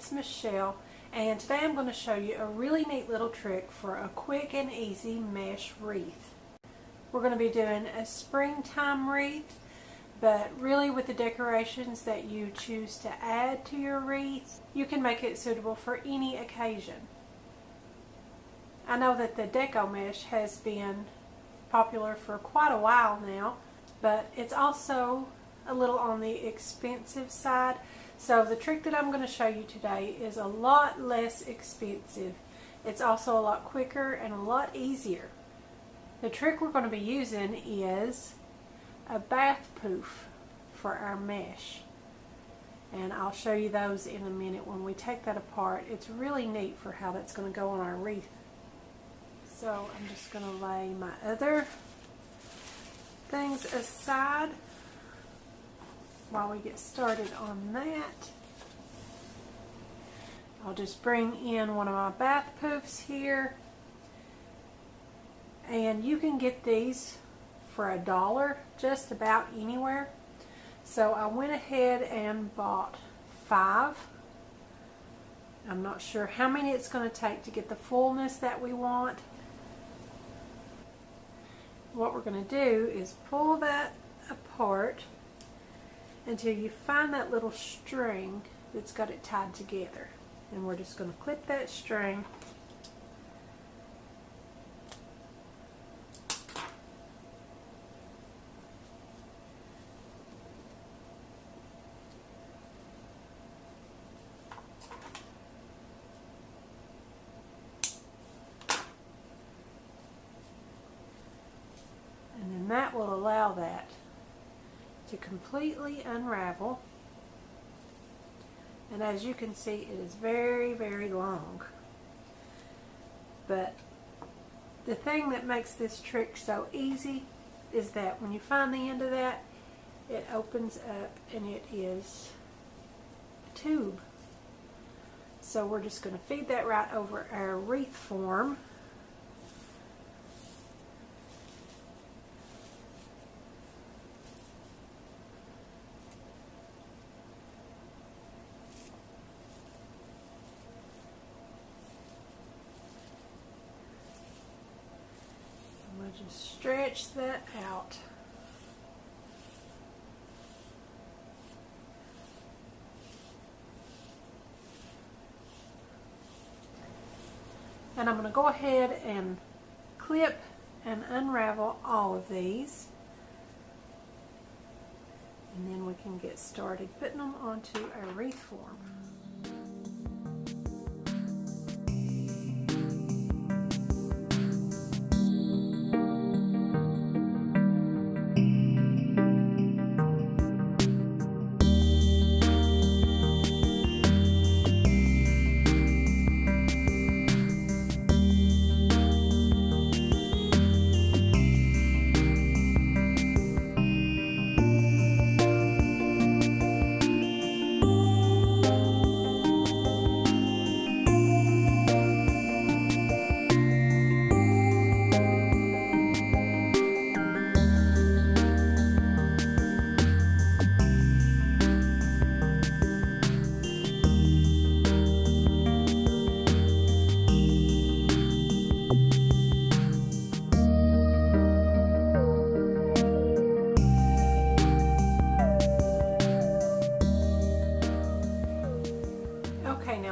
it's Michelle, and today I'm going to show you a really neat little trick for a quick and easy mesh wreath. We're going to be doing a springtime wreath, but really with the decorations that you choose to add to your wreath, you can make it suitable for any occasion. I know that the deco mesh has been popular for quite a while now, but it's also a little on the expensive side. So the trick that I'm going to show you today is a lot less expensive. It's also a lot quicker and a lot easier. The trick we're going to be using is a bath poof for our mesh. And I'll show you those in a minute when we take that apart. It's really neat for how that's going to go on our wreath. So I'm just going to lay my other things aside while we get started on that. I'll just bring in one of my bath poofs here, and you can get these for $1 just about anywhere. So I went ahead and bought 5. I'm not sure how many it's going to take to get the fullness that we want. What we're going to do is pull that apart until you find that little string that's got it tied together. And we're just going to clip that string. And then that will allow that to completely unravel. And as you can see, it is very, very long. But the thing that makes this trick so easy is that when you find the end of that, it opens up and it is a tube. So we're just going to feed that right over our wreath form. Just stretch that out. And I'm going to go ahead and clip and unravel all of these. And then we can get started putting them onto our wreath form.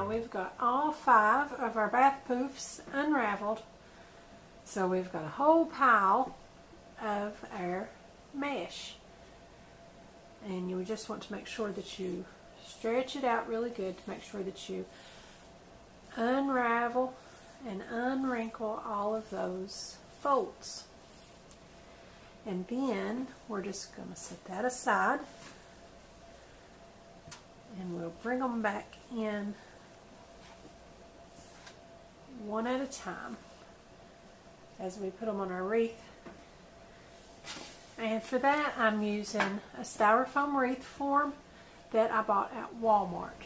We've got all 5 of our bath poofs unraveled, so we've got a whole pile of our mesh, and you just want to make sure that you stretch it out really good to make sure that you unravel and unwrinkle all of those folds. And then we're just going to set that aside, and we'll bring them back in one at a time as we put them on our wreath. And for that, I'm using a styrofoam wreath form that I bought at Walmart.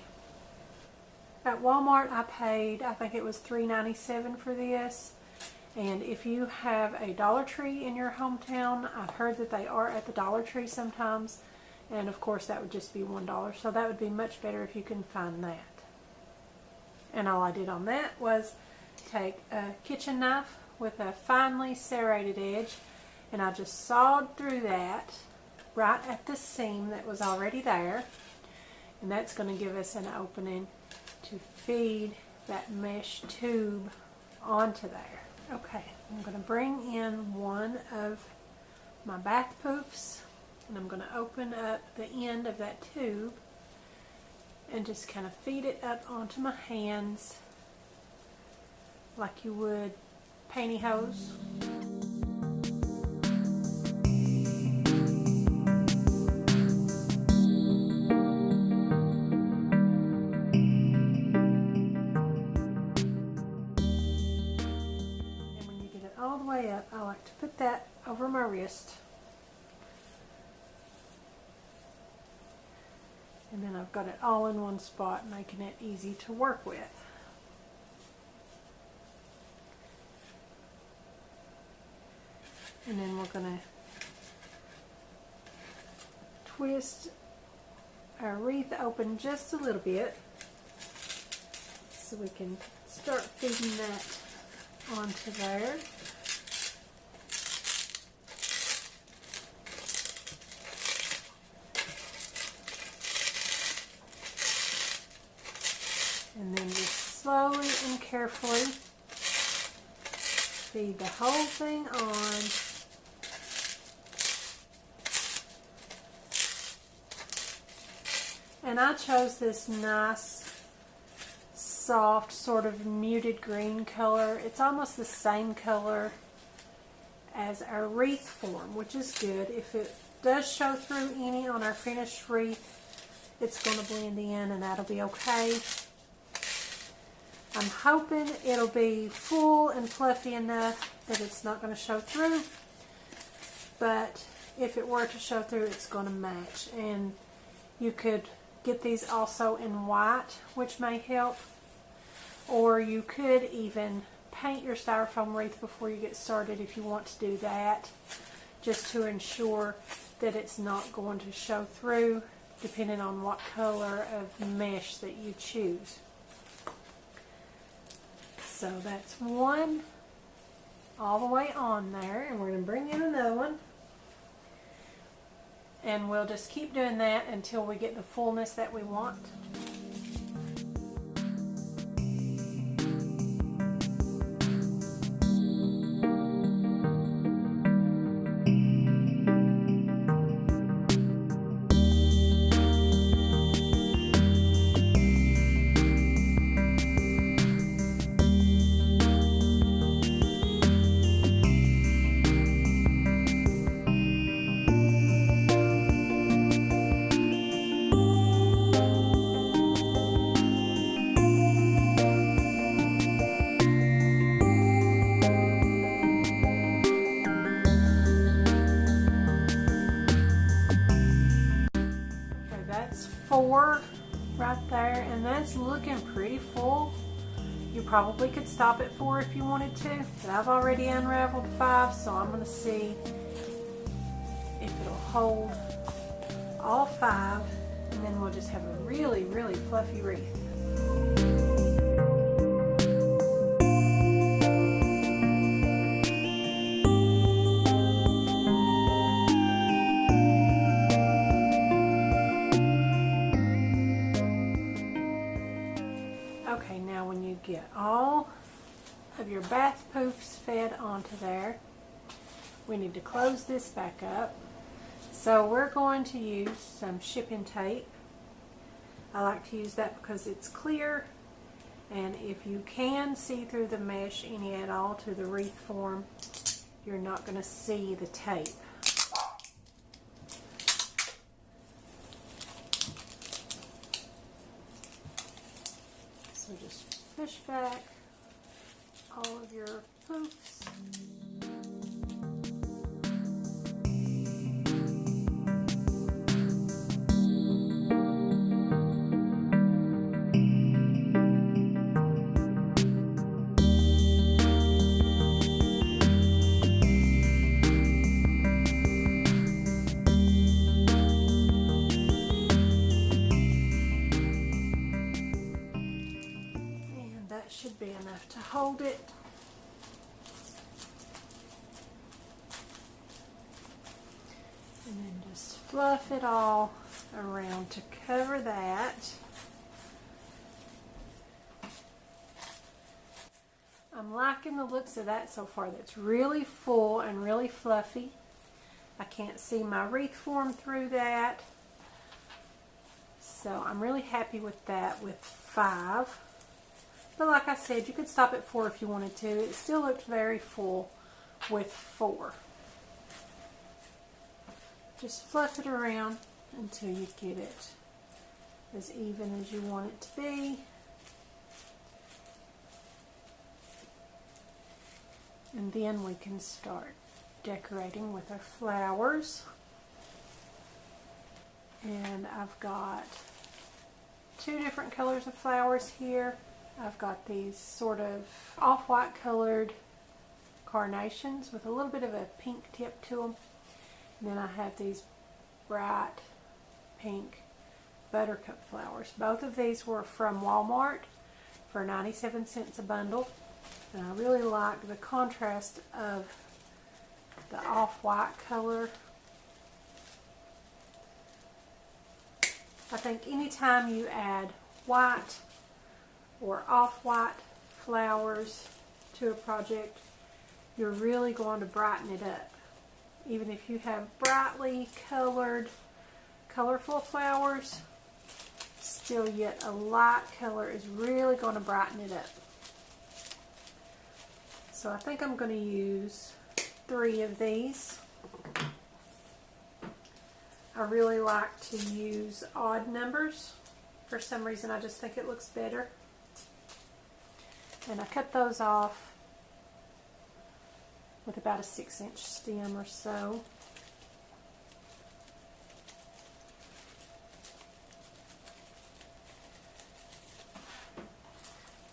At Walmart I paid, I think it was $3.97 for this. And if you have a Dollar Tree in your hometown, I've heard that they are at the Dollar Tree sometimes, and of course that would just be $1, so that would be much better if you can find that. And all I did on that was take a kitchen knife with a finely serrated edge, and I just sawed through that right at the seam that was already there. And that's going to give us an opening to feed that mesh tube onto there. Okay, I'm going to bring in one of my bath poofs, and I'm going to open up the end of that tube and just kind of feed it up onto my hands like you would pantyhose. All the way up, I like to put that over my wrist, and then I've got it all in one spot, making it easy to work with. And then we're going to twist our wreath open just a little bit so we can start feeding that onto there. And then just slowly and carefully feed the whole thing on. And I chose this nice, soft, sort of muted green color. It's almost the same color as our wreath form, which is good. If it does show through any on our finished wreath, it's going to blend in and that'll be okay. I'm hoping it'll be full and fluffy enough that it's not going to show through, but if it were to show through, it's going to match. And you could get these also in white, which may help, or you could even paint your styrofoam wreath before you get started if you want to do that, just to ensure that it's not going to show through, depending on what color of mesh that you choose. So that's one all the way on there, and we're going to bring in another one, and we'll just keep doing that until we get the fullness that we want. Four right there, and that's looking pretty full. You probably could stop at 4 if you wanted to, but I've already unraveled 5, so I'm going to see if it'll hold all 5, and then we'll just have a really, really fluffy wreath. Okay, now when you get all of your bath poofs fed onto there, we need to close this back up. So we're going to use some shipping tape. I like to use that because it's clear, and if you can see through the mesh any at all to the wreath form, you're not going to see the tape. So just push back all of your poofs. enough to hold it. And then just fluff it all around to cover that. I'm liking the looks of that so far. That's really full and really fluffy. I can't see my wreath form through that. So I'm really happy with that with 5. But like I said, you could stop at 4 if you wanted to. It still looked very full with 4. Just fluff it around until you get it as even as you want it to be. And then we can start decorating with our flowers. And I've got 2 different colors of flowers here. I've got these sort of off-white colored carnations with a little bit of a pink tip to them. And then I have these bright pink buttercup flowers. Both of these were from Walmart for 97 cents a bundle. And I really like the contrast of the off-white color. I think anytime you add white or off-white flowers to a project, you're really going to brighten it up. Even if you have brightly colored, colorful flowers, still yet a light color is really going to brighten it up. So I think I'm going to use 3 of these. I really like to use odd numbers. For some reason I just think it looks better. And I cut those off with about a 6-inch stem or so.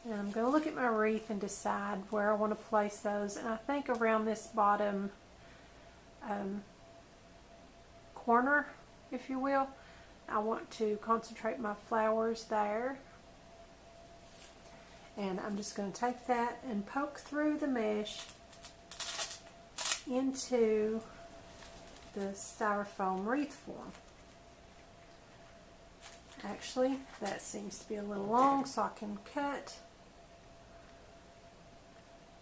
And I'm going to look at my wreath and decide where I want to place those. And I think around this bottom corner, if you will, I want to concentrate my flowers there. And I'm just going to take that and poke through the mesh into the styrofoam wreath form. Actually, that seems to be a little long, so I can cut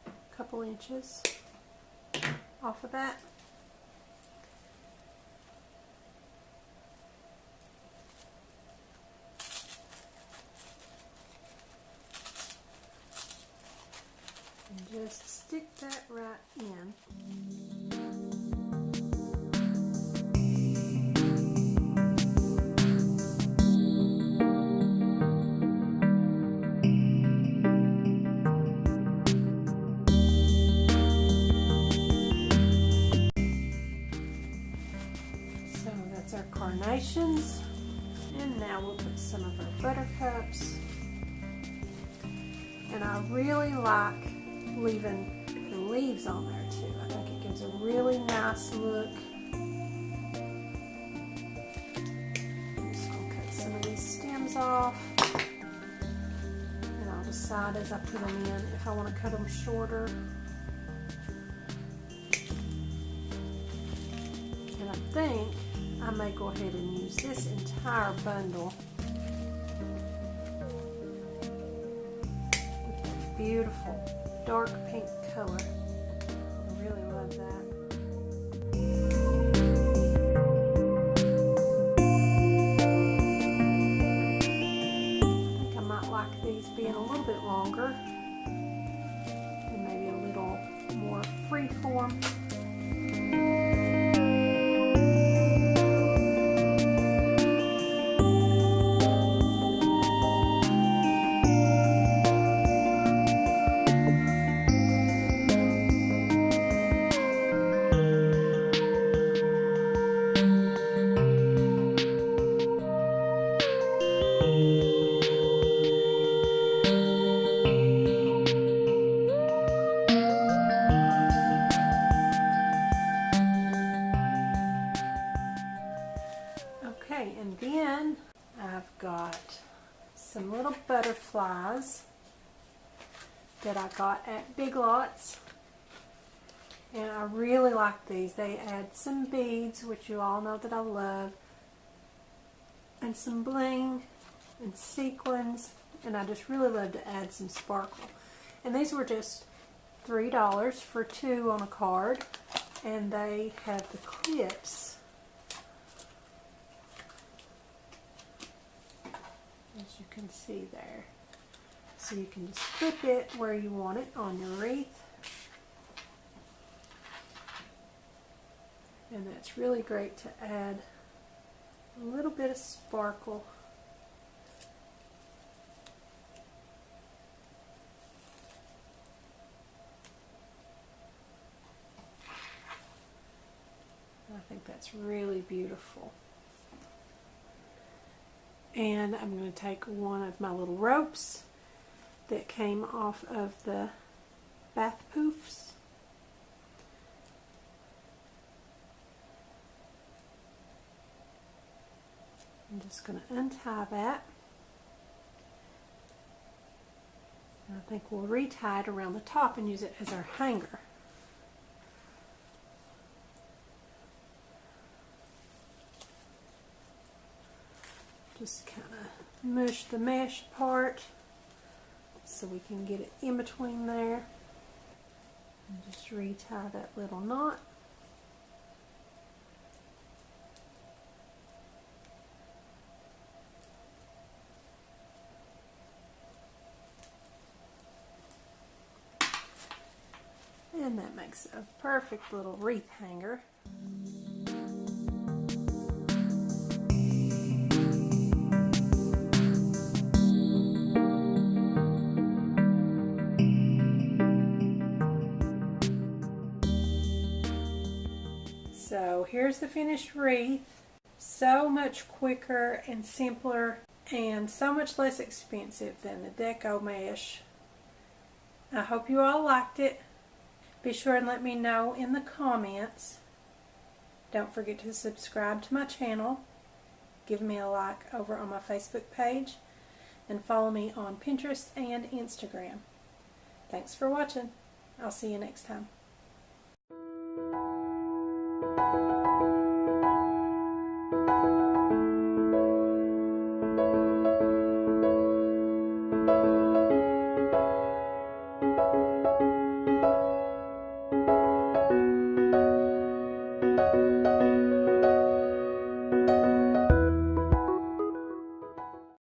a couple inches off of that. And just stick that right in. So that's our carnations, and now we'll put some of our buttercups. And I really like leaving the leaves on there too. I think it gives a really nice look. I'm just going to cut some of these stems off, and I'll decide as I put them in if I want to cut them shorter. And I think I may go ahead and use this entire bundle. Beautiful dark pink color. I really love that. I think I might like these being a little bit longer and maybe a little more free form. Okay, and then I've got some little butterflies that I got at Big Lots. And I really like these. They add some beads, which you all know that I love, and some bling and sequins, and I just really love to add some sparkle. And these were just $3 for 2 on a card, and they have the clips, as you can see there. So you can just clip it where you want it on your wreath. And that's really great to add a little bit of sparkle. I think that's really beautiful. And I'm going to take one of my little ropes that came off of the bath poofs. I'm just going to untie that. And I think we'll retie it around the top and use it as our hanger. Just kind of mush the mesh part so we can get it in between there. And just retie that little knot. And that makes a perfect little wreath hanger. So here's the finished wreath. So much quicker and simpler and so much less expensive than the deco mesh. I hope you all liked it. Be sure and let me know in the comments. Don't forget to subscribe to my channel. Give me a like over on my Facebook page. And follow me on Pinterest and Instagram. Thanks for watching. I'll see you next time.